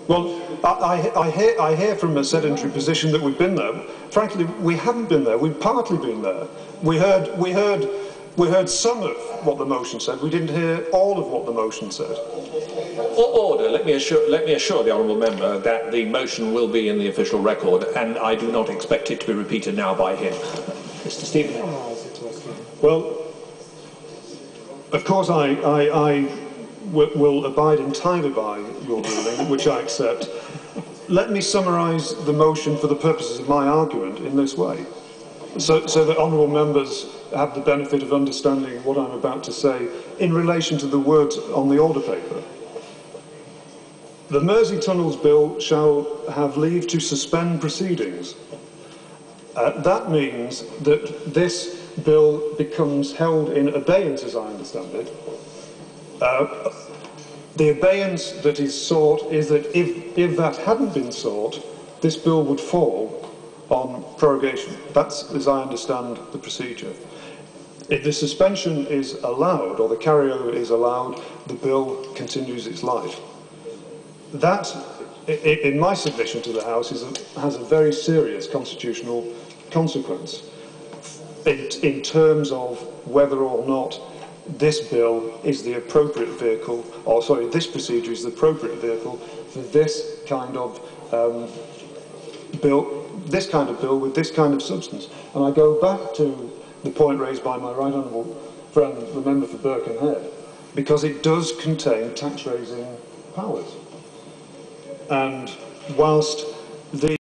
Well, I hear from a sedentary position that we've been there. Frankly, we haven't been there. We've partly been there. We heard some of what the motion said. We didn't hear all of what the motion said. Order. Let me assure the honourable member that the motion will be in the official record, and I do not expect it to be repeated now by him. Mr. Stephen. Well, of course, I will abide entirely by your ruling, which I accept. Let me summarise the motion for the purposes of my argument in this way, so that honourable members have the benefit of understanding what I'm about to say in relation to the words on the order paper. The Mersey Tunnels Bill shall have leave to suspend proceedings. That means that this bill becomes held in abeyance, as I understand it. The abeyance that is sought is that if that hadn't been sought, this bill would fall on prorogation. That's as I understand the procedure. If the suspension is allowed, or the carryover is allowed, the bill continues its life. That, in my submission to the House, has a very serious constitutional consequence in terms of whether or not this bill is the appropriate vehicle, or sorry, this procedure is the appropriate vehicle for this kind of bill with this kind of substance. And I go back to the point raised by my right honourable friend, the member for Birkenhead, because it does contain tax-raising powers. And whilst the